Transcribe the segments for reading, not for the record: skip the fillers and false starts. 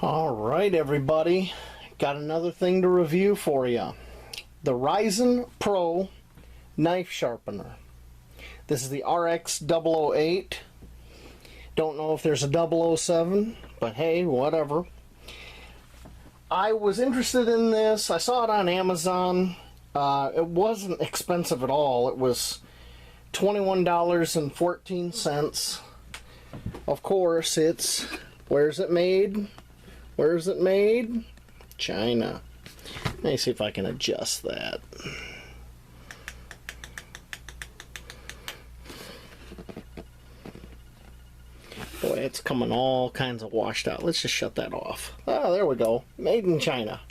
Alright everybody, got another thing to review for you. The Ruixin Pro Knife Sharpener. This is the RX008. Don't know if there's a 007, but hey, whatever. I was interested in this. I saw it on Amazon. It wasn't expensive at all. It was $21.14. Of course, it's, where's it made? Where's it made? China. Let me see if I can adjust that. Boy, it's coming all kinds of washed out. Let's just shut that off. Oh, there we go. Made in China.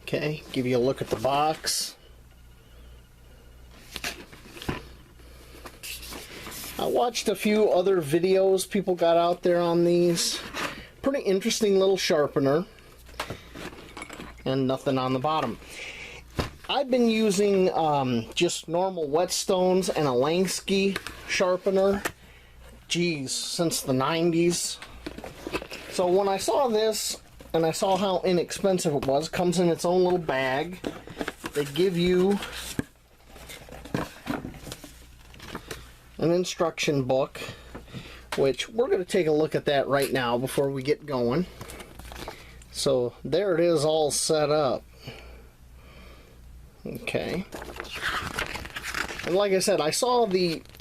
Okay, give you a look at the box. I watched a few other videos people got out there on these. Pretty interesting little sharpener. And nothing on the bottom. I've been using just normal whetstones and a Lansky sharpener, geez, since the 90s. So when I saw this, and I saw how inexpensive it was, comes in its own little bag. They give you an instruction book, which we're going to take a look at that right now before we get going. So there it is, all set up. Okay. And like I said, I saw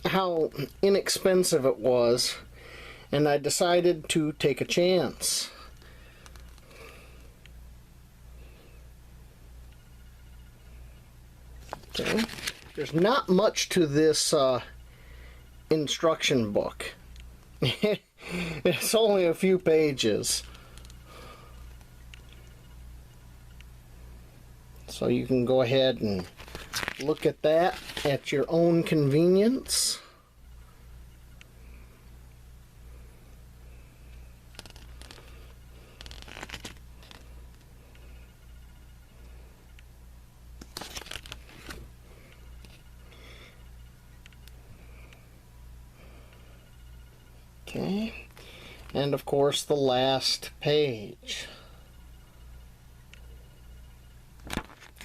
how inexpensive it was, and I decided to take a chance. Okay. There's not much to this instruction book. It's only a few pages. So you can go ahead and look at that at your own convenience. Okay, and of course the last page.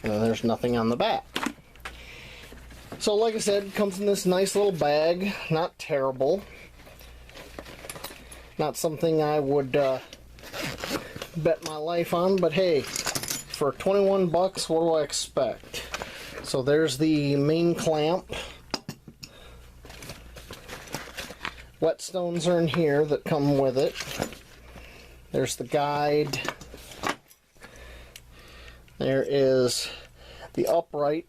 And there's nothing on the back. So like I said, it comes in this nice little bag. Not terrible. Not something I would bet my life on, but hey, for 21 bucks, what do I expect? So there's the main clamp. Whetstones are in here that come with it. There's the guide. There is the upright.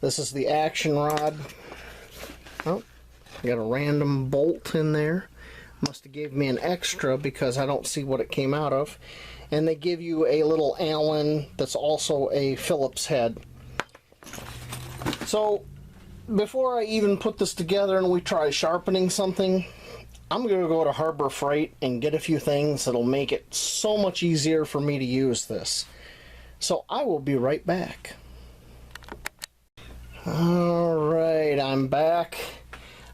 This is the action rod. Oh, got a random bolt in there. Must have gave me an extra because I don't see what it came out of. And they give you a little Allen that's also a Phillips head. So before I even put this together and we try sharpening something, I'm going to go to Harbor Freight and get a few things that'll make it so much easier for me to use this. So I will be right back. Alright, I'm back.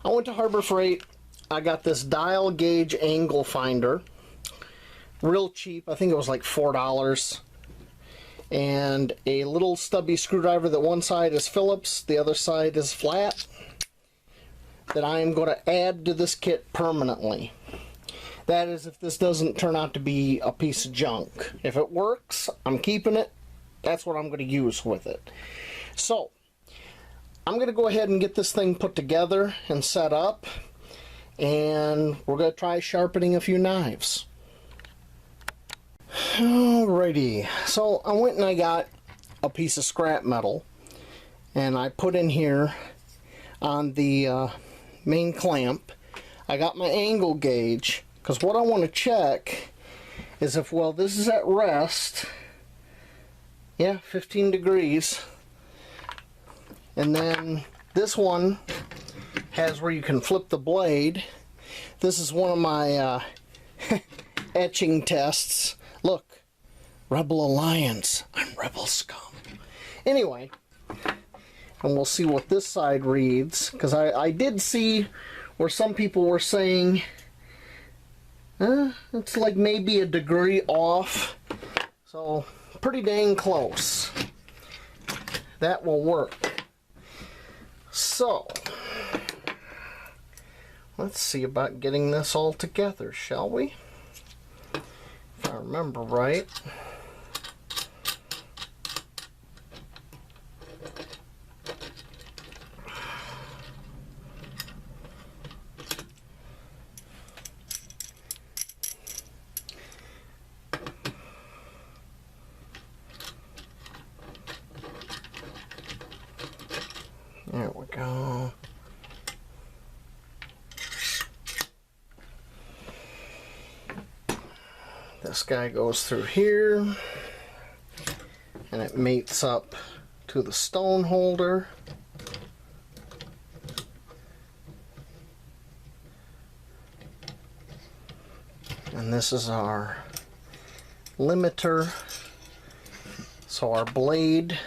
I went to Harbor Freight. I got this dial gauge angle finder. Real cheap. I think it was like $4. And a little stubby screwdriver that one side is Phillips, the other side is flat, that I am going to add to this kit permanently. That is, if this doesn't turn out to be a piece of junk. If it works, I'm keeping it. That's what I'm going to use with it. So, I'm going to go ahead and get this thing put together and set up, and we're going to try sharpening a few knives. Alrighty, so I went and I got a piece of scrap metal, and I put in here on the main clamp. I got my angle gauge, because what I want to check is if, well, this is at rest. Yeah, 15 degrees. And then this one has where you can flip the blade. This is one of my etching tests. Look, Rebel Alliance. I'm Rebel Scum. Anyway, and we'll see what this side reads, because I did see where some people were saying It's like maybe a degree off, so pretty dang close. That will work. So let's see about getting this all together, shall we? If I remember right. There we go. This guy goes through here, and it mates up to the stone holder. And this is our limiter. So our blade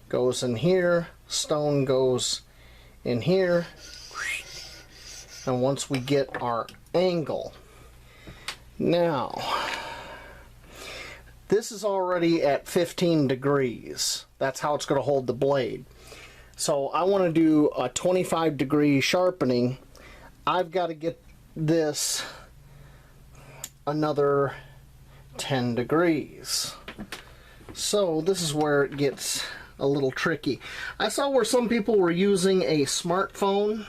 goes in here, stone goes in here, and once we get our angle. Now, this is already at 15 degrees. That's how it's going to hold the blade. So I want to do a 25-degree sharpening. I've got to get this another 10 degrees. So this is where it gets a little tricky. I saw where some people were using a smartphone,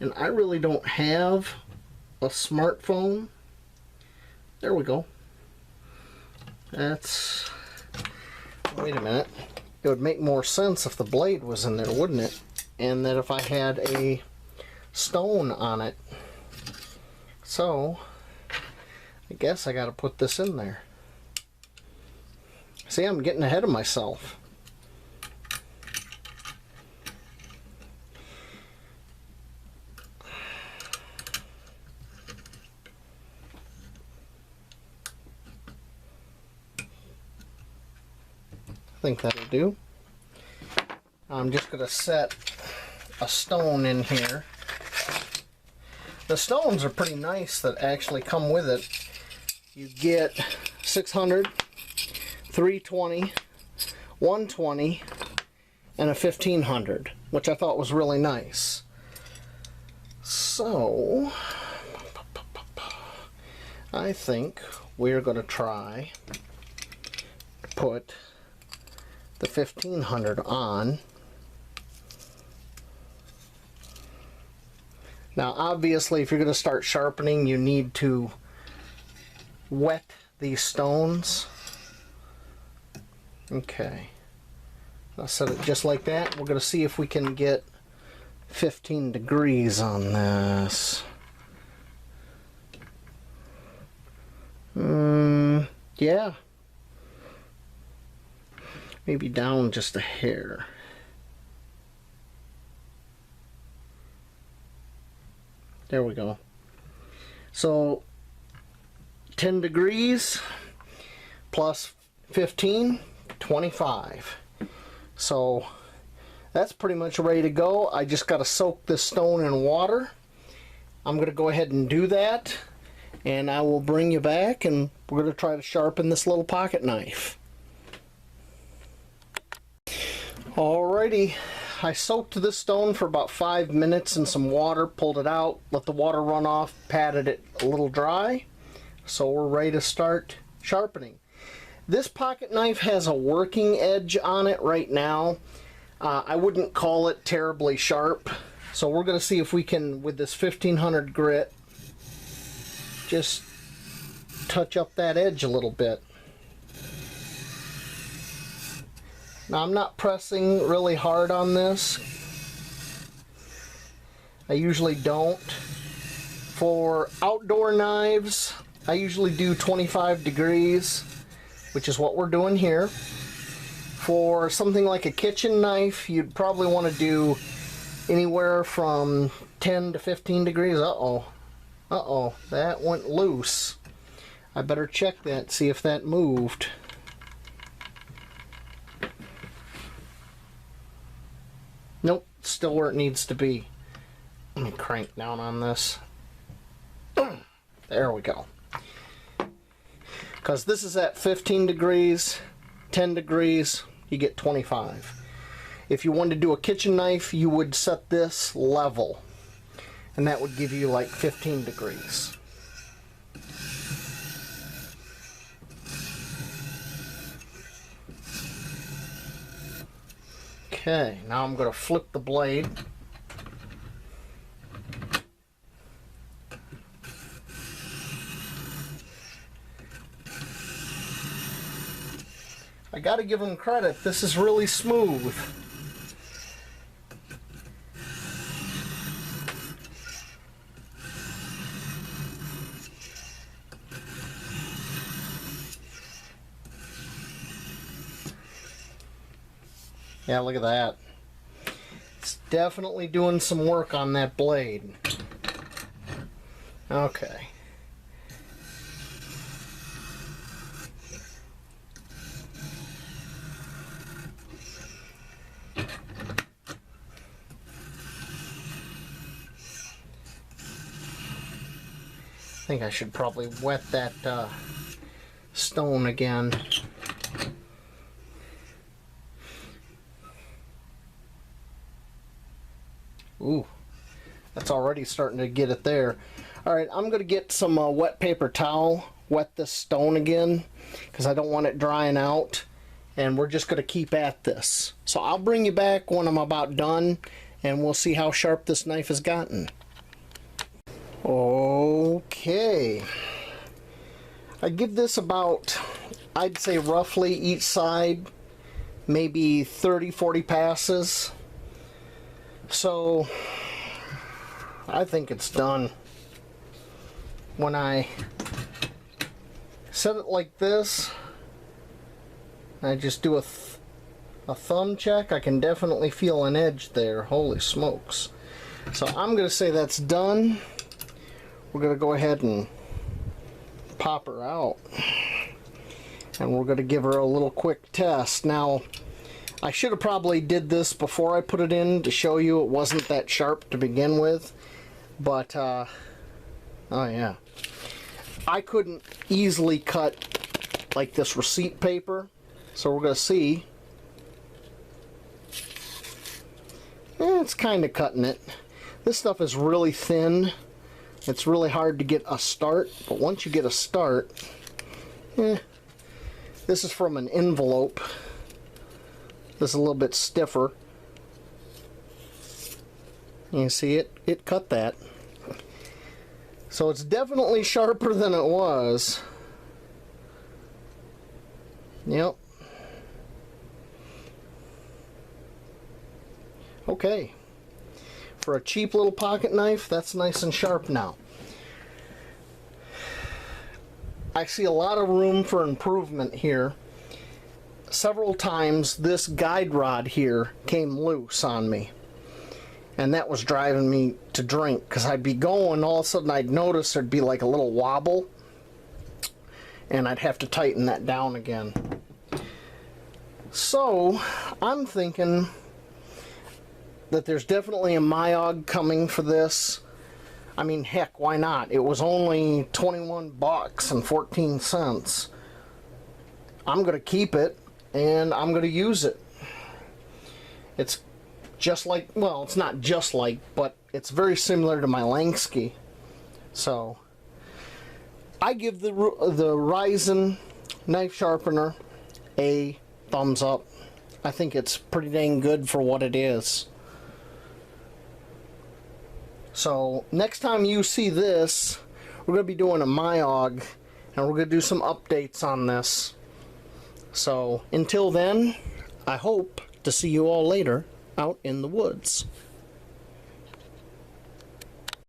and I really don't have a smartphone. There we go. That's... wait a minute. It would make more sense if the blade was in there, wouldn't it? And that if I had a stone on it. So, I guess I gotta put this in there. See, I'm getting ahead of myself. I think that'll do. I'm just going to set a stone in here. The stones are pretty nice that actually come with it. You get 600, 320, 120, and a 1500, which I thought was really nice. So, I think we're going to try to put the 1500 on. Now obviously if you're going to start sharpening, you need to wet these stones. Okay, I'll set it just like that. We're going to see if we can get 15 degrees on this. Yeah. Maybe down just a hair. There we go. So 10 degrees plus 15, 25. So that's pretty much ready to go. I just got to soak this stone in water. I'm going to go ahead and do that, and I will bring you back, and we're going to try to sharpen this little pocket knife. Alrighty, I soaked this stone for about 5 minutes in some water, pulled it out, let the water run off, patted it a little dry, so we're ready to start sharpening. This pocket knife has a working edge on it right now. I wouldn't call it terribly sharp, so we're going to see if we can, with this 1500 grit, just touch up that edge a little bit. Now I'm not pressing really hard on this. I usually don't. For outdoor knives, I usually do 25 degrees, which is what we're doing here. For something like a kitchen knife, you'd probably want to do anywhere from 10 to 15 degrees. Uh-oh. Uh-oh, that went loose. I better check that, see if that moved. Nope, still where it needs to be. Let me crank down on this. There we go. Because this is at 15 degrees, 10 degrees, you get 25. If you wanted to do a kitchen knife, you would set this level, and that would give you like 15 degrees. Okay, now I'm going to flip the blade. I got to give them credit, this is really smooth. Yeah, look at that. It's definitely doing some work on that blade. Okay. I think I should probably wet that stone again. Ooh, that's already starting to get it there. Alright, I'm going to get some wet paper towel, wet this stone again, because I don't want it drying out, and we're just going to keep at this. So I'll bring you back when I'm about done, and we'll see how sharp this knife has gotten. Okay, I give this about, I'd say roughly each side, maybe 30-40 passes. So I think it's done. When I set it like this, I just do a thumb check, I can definitely feel an edge there. Holy smokes. So I'm going to say that's done. We're going to go ahead and pop her out, and we're going to give her a little quick test. Now, I should have probably did this before I put it in to show you it wasn't that sharp to begin with, but oh yeah, I couldn't easily cut like this receipt paper, so we're going to see. It's kind of cutting it. This stuff is really thin. It's really hard to get a start, but once you get a start, this is from an envelope. This is a little bit stiffer. You see it cut that. So it's definitely sharper than it was. Yep. Okay. For a cheap little pocket knife, that's nice and sharp now. I see a lot of room for improvement here. Several times this guide rod here came loose on me, and that was driving me to drink, because I'd be going, all of a sudden I'd notice there'd be like a little wobble, and I'd have to tighten that down again. So I'm thinking that there's definitely a Myog coming for this. I mean, heck, why not? It was only 21 bucks and 14 cents. I'm going to keep it, and I'm going to use it. It's just like, well, it's not just like, but it's very similar to my Langsky. So I give the Ruixin Knife Sharpener a thumbs up. I think it's pretty dang good for what it is. So next time you see this, we're going to be doing a Myog, and we're going to do some updates on this. So until then, I hope to see you all later out in the woods.